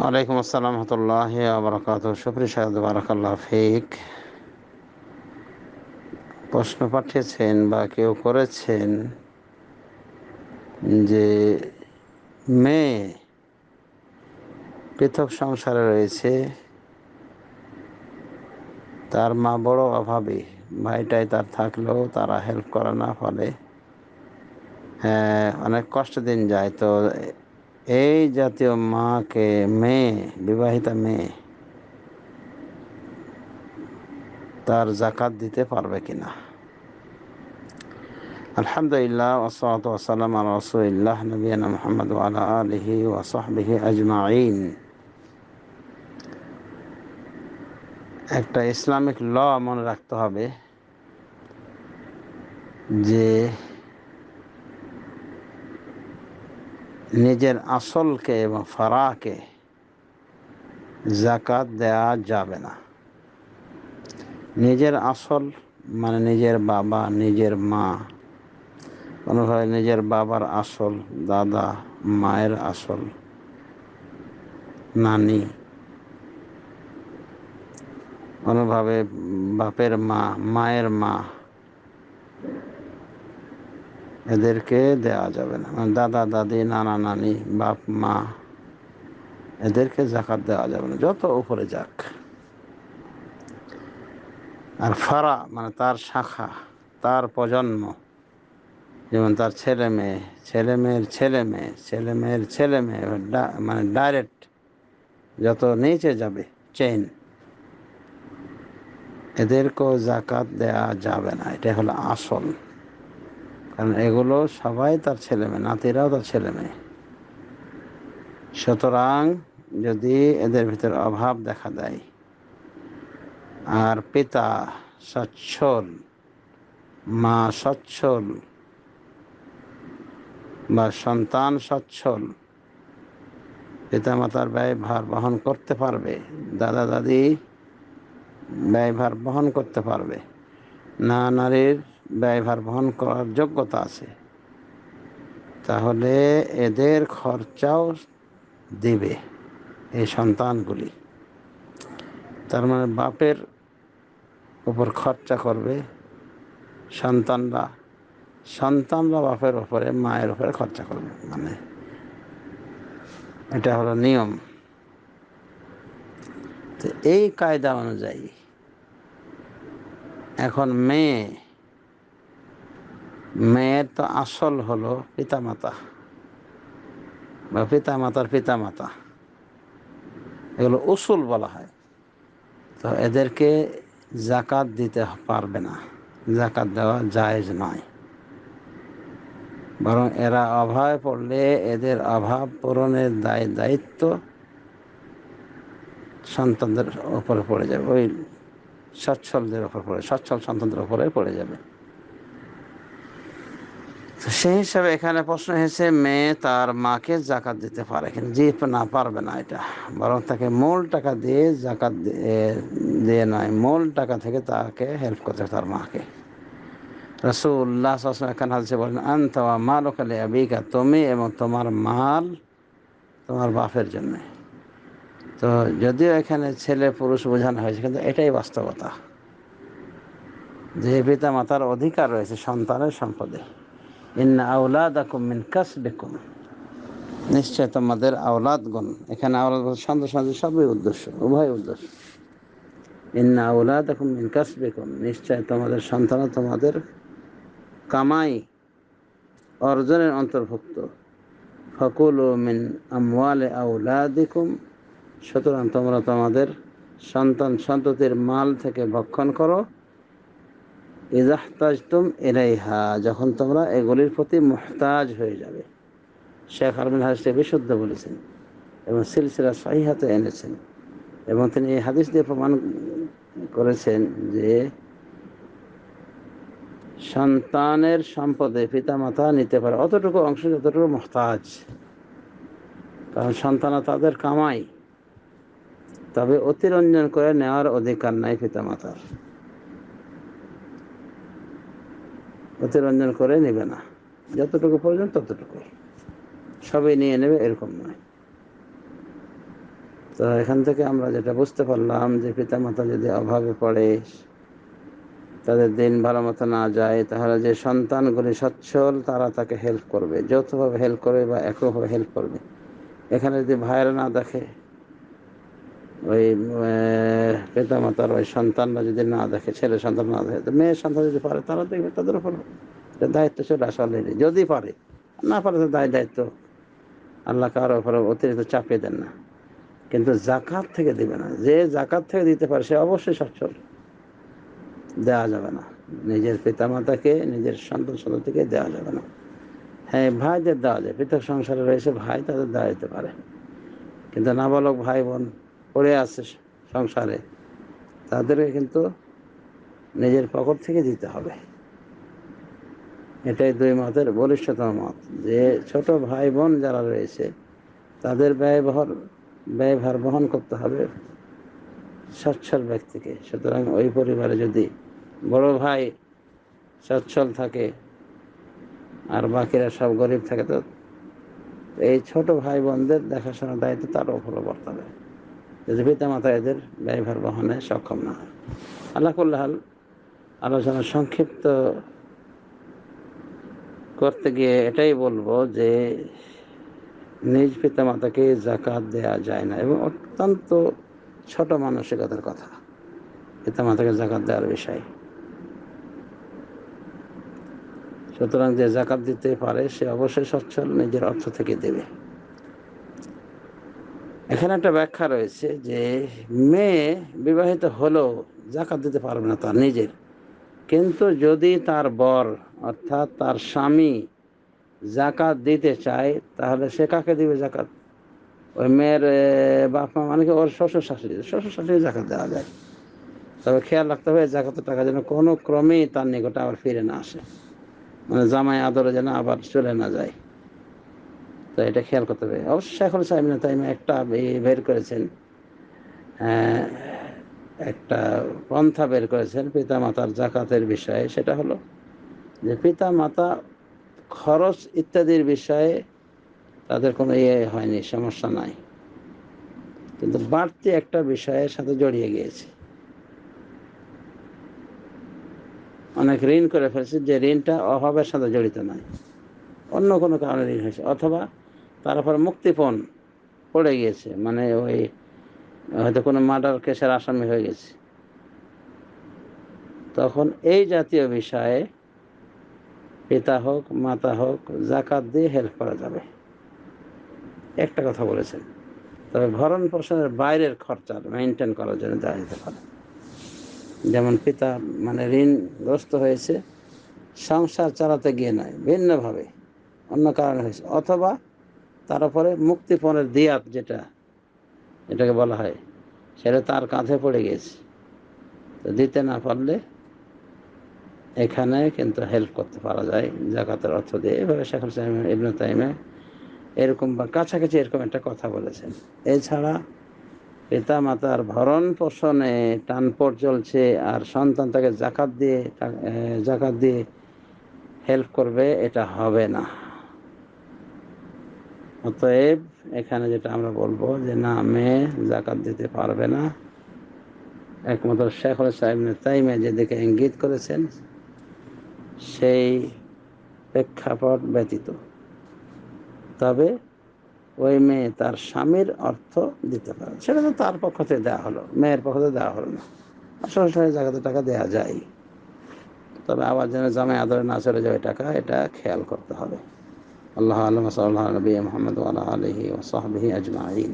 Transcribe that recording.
ওয়ালাইকুম আসসালাম রহমতুল্লাহি ওয়া বারাকাতুহু। সুপ্রিয় সাহেব, বারাকাল্লাহ ফিক। প্রশ্ন পাঠিয়েছেন বা কেউ করেছেন যে মেয়ে পৃথক সংসারে রয়েছে, তার মা বড় অভাবী, ভাইটাই তার থাকলেও তারা হেল্প করে না, ফলে অনেক কষ্ট দিন যায়। তো এই জাতীয় মাকে, বিবাহিতা মেয়ে তার জাকাত দিতে পারবে কিনা? আলহামদুলিল্লাহ, ওয়াসসালাতু ওয়াসসালামু আলা রাসূলিল্লাহ নবিয়ানা মুহাম্মদ ওয়া আলা আলিহি ওয়া সাহবিহি আজমাইন। একটা ইসলামিক ল মনে রাখতে হবে যে নিজের আসলকে এবং ফারাকে জাকাত দেয়া যাবে না। নিজের আসল মানে নিজের বাবা, নিজের মা, কোনোভাবে নিজের বাবার আসল, দাদা, মায়ের আসল, নানি, কোনোভাবে বাপের মা, মায়ের মা, এদেরকে দেওয়া যাবে না। মানে দাদা, দাদি, নানা, নানি, বাপ, মা, এদেরকে জাকাত দেওয়া যাবে না, যত উপরে যাক। আর ফারা মানে তার শাখা, তার প্রজন্ম, যেমন তার ছেলে মেয়ে, ছেলে মেয়ের ছেলে মেয়ে, ছেলে মেয়ের ছেলে মেয়ে, মানে ডাইরেক্ট যত নিচে যাবে চেইন, এদেরকেও জাকাত দেওয়া যাবে না। এটা হলো আসল, কারণ এগুলো সবাই তার ছেলে মেয়ে, নাতিরাও তার ছেলে মেয়ে। সুতরাং যদি এদের ভিতরে অভাব দেখা দেয় আর পিতা সচ্ছল, মা সচ্ছল বা সন্তান সচ্ছল, পিতামাতার ব্যয়ভার বহন করতে পারবে, দাদা দাদি ব্যয়ভার বহন করতে পারবে, না নারীর ব্যয়ভার বহন করার যোগ্যতা আছে, তাহলে এদের খরচাও দিবে এই সন্তানগুলি। তার মানে বাপের উপর খরচা করবে সন্তানরা, সন্তানরা বাপের উপরে, মায়ের উপরে খরচা করবে। মানে এটা হলো নিয়ম। তো এই কায়দা অনুযায়ী এখন মেয়ের তো আসল হলো পিতামাতা বা পিতামাতার পিতামাতা, এগুলো উসুল বলা হয়। তো এদেরকে জাকাত দিতে পারবে না, জাকাত দেওয়া জায়েজ নয়। বরং এরা অভাবে পড়লে এদের অভাব পূরণের দায়িত্ব সন্তানদের উপরে পড়ে যাবে, ওই সচ্ছলদের উপর পড়ে, সচ্ছল সন্তানদের উপরে পড়ে যাবে। তো সেই হিসাবে এখানে প্রশ্ন হয়েছে, মেয়ে তার মাকে জাকাত দিতে পারে কিন্তু জি না, পারবে না। এটা বরং তাকে মূল টাকা দিয়ে জাকাত দিয়ে নয়, মূল টাকা থেকে তাকে হেল্প করতে হবে তার মাকে। রাসূলুল্লাহ সাল্লাল্লাহু আলাইহি ওয়াসাল্লাম এখানে হাদিসে বলেন, আনতা ওয়া মালুকা লিআবিকা, তুমি এবং তোমার মাল তোমার বাপের জন্য। তো যদিও এখানে ছেলে পুরুষ বোঝানো হয়েছে, কিন্তু এটাই বাস্তবতা যে পিতা মাতার অধিকার রয়েছে সন্তানের সম্পদে। ইন্না আওলাদাকুম মিন কাসবিকুম, নিশ্চয় তোমাদের আওলাদগণ, এখানে আওলাদ সন্তান সন্ততি সবই উদ্দেশ্য, উভয় উদ্দেশ্য। ইন্না আওলাদাকুম মিন কাসবিকুম, নিশ্চয় তোমাদের সন্তান তোমাদের কামাই অর্জনের অন্তর্ভুক্ত। ফাকুলু মিন আমওয়ালি আওলাদিকুম, সুতরাং তোমরা তোমাদের সন্তান সন্ততির মাল থেকে ভক্ষণ করো। ইজাহতাজতুম ইলাইহা, যখন তোমরা এগুলির প্রতি মুহতাজ হয়ে যাবে। শেখ আলমিন হাদিসটি বিশুদ্ধ বলেছেন এবং সিলসিলা সহিহাতে এনেছেন, এবং তিনি এই হাদিস দিয়ে প্রমাণ করেছেন যে সন্তানের সম্পদে পিতামাতা নিতে পারে অতটুকু অংশ যতটুকু মুহতাজ, কারণ সন্তান তাদের কামাই, তবে অতিরঞ্জন করে নেওয়ার অধিকার নাই পিতামাতার। অতিরঞ্জন করে নেবে না, যতটুকু প্রয়োজন ততটুকু, সবই নিয়ে নেবে এরকম নয়। তো এখান থেকে আমরা যেটা বুঝতে পারলাম যে পিতামাতা যদি অভাবে পড়ে, তাদের দিন ভালো মতো না যায়, তাহলে যে সন্তানগুলি সচ্ছল তারা তাকে হেল্প করবে, যৌথভাবে হেল্প করবে বা এককভাবে হেল্প করবে। এখানে যদি ভাইয়েরা না দেখে, ওই পিতামাতার ওই সন্তানরা যদি না দেখে, ছেলে সন্তান না দেখে, তো মেয়ের সন্তান যদি পারে তারা দেখবে, তাদের উপর দায়িত্ব চলে আসে অলরেডি। যদি পারে, না পারে তো দায়িত্ব আল্লাহ কারোর উপর অতিরিক্ত চাপিয়ে দেন না। কিন্তু জাকাত থেকে দিবে না। যে জাকাত থেকে দিতে পারে সে অবশ্যই সচ্ছল, দেওয়া যাবে না। নিজের পিতামাতাকে নিজের সন্তান সন্ততিকে দেওয়া যাবে না। হ্যাঁ, ভাইদের দেওয়া যায়, পৃথক সংসারে রয়েছে ভাই, তাদের দেওয়া যেতে পারে। কিন্তু নাবালক ভাই বোন পড়ে আছে সংসারে, তাদেরকে কিন্তু নিজের পকেট থেকে দিতে হবে। এটাই দুই মতের বলিষ্ঠতম মত, যে ছোট ভাই বোন যারা রয়েছে তাদের ব্যয়ভার বহন করতে হবে সচ্ছল ব্যক্তিকে। সুতরাং ওই পরিবারে যদি বড় ভাই সচ্ছল থাকে আর বাকিরা সব গরিব থাকে, তো এই ছোট ভাই বোনদের দেখাশোনার দায়িত্ব তার উপর বর্তাবে, যদি পিতা মাতা এদের ব্যয়ভার বহনে সক্ষম না হয়। আল্লাহ কুল্লাহাল আলোচনা সংক্ষিপ্ত করতে গিয়ে এটাই বলবো যে নিজ পিতা মাতাকে জাকাত দেয়া যায় না, এবং অত্যন্ত ছোট মানসিকতার কথা পিতা মাতাকে জাকাত দেওয়ার বিষয়। সুতরাং যে জাকাত দিতে পারে সে অবশ্যই সচ্ছল, নিজের অর্থ থেকে দেবে। এখানে একটা ব্যাখ্যা রয়েছে যে মেয়ে বিবাহিত হলেও জাকাত দিতে পারবে না তার নিজের, কিন্তু যদি তার বর অর্থাৎ তার স্বামী জাকাত দিতে চায়, তাহলে সে কাকে দিবে জাকাত? ওই মেয়ের বাপ মা, মানে কি ওর শ্বশুর শাশুড়ি জাকাত দেওয়া যায়। তবে খেয়াল রাখতে হবে জাকাতের টাকা যেন কোনো ক্রমেই তার নিকটে আবার ফিরে না আসে, মানে জামাই আদরে যেন আবার চলে না যায়। তো এটা খেয়াল করতে হবে। অবশ্যই এখন সাইমিনা তাইমা একটা বের করেছেন, একটা পন্থা বের করেছেন পিতা মাতার জাকাতের বিষয়ে। সেটা হলো যে পিতা মাতা খরচ ইত্যাদির বিষয়ে তাদের কোনো হয়নি, সমস্যা নাই, কিন্তু বাড়তি একটা বিষয়ের সাথে জড়িয়ে গিয়েছে। অনেক ঋণ করে ফেলছে, যে ঋণটা অভাবের সাথে জড়িত নয়, অন্য কোনো কারণে ঋণ হয়েছে, অথবা তার উপর মুক্তিপণ পড়ে গিয়েছে, মানে ওই হয়তো কোনো মার্ডার কেসের আসামি হয়ে গেছে। তখন এই জাতীয় বিষয়ে পিতা হোক মাতা হোক জাকাত দিয়ে হেল্প করা যাবে, একটা কথা বলেছেন। তবে ভরণ পোষণের বাইরের খরচা মেনটেন করার জন্য দেওয়া যেতে পারে। যেমন পিতা মানে ঋণগ্রস্ত হয়েছে সংসার চালাতে গিয়ে নয়, ভিন্নভাবে অন্য কারণে হয়েছে, অথবা তার উপরে মুক্তিপণের দিয়াত এটাকে বলা হয়, সেটা তার কাঁধে পড়ে গিয়েছে, তো দিতে না পারলে এখানে কিন্তু হেল্প করতে পারা যায় জাকাতের অর্থ দিয়ে। এভাবে শেখ ইবনে তাইমিয়া এরকম বা কাছাকাছি এরকম একটা কথা বলেছেন। এছাড়া পিতা মাতার ভরণ পোষণে টানপট চলছে আর সন্তান তাকে জাকাত দিয়ে হেল্প করবে, এটা হবে না। অতএব এখানে যেটা আমরা বলবো যে না, মেয়ে জাকাত দিতে পারবে না, একমাত্র শেখুল ইসলাম ইবনে তাইমিয়া যেদিকে ইঙ্গিত করেছেন সেই প্রেক্ষাপট ব্যতীত। তবে ওই মেয়ে তার স্বামীর অর্থ দিতে পারে, সেটা তো তার পক্ষ থেকে দেওয়া হলো, মেয়ের পক্ষ থেকে দেওয়া হলো না। শ্বশুরের জায়গাতে টাকা দেওয়া যায়, তবে আবার যেন জামাই আদরে না চলে যাবে টাকা, এটা খেয়াল করতে হবে। আল্লাহ আলম সাল্লাল্লাহু আলাইহি ওয়া সাহবিহি আজমাইন।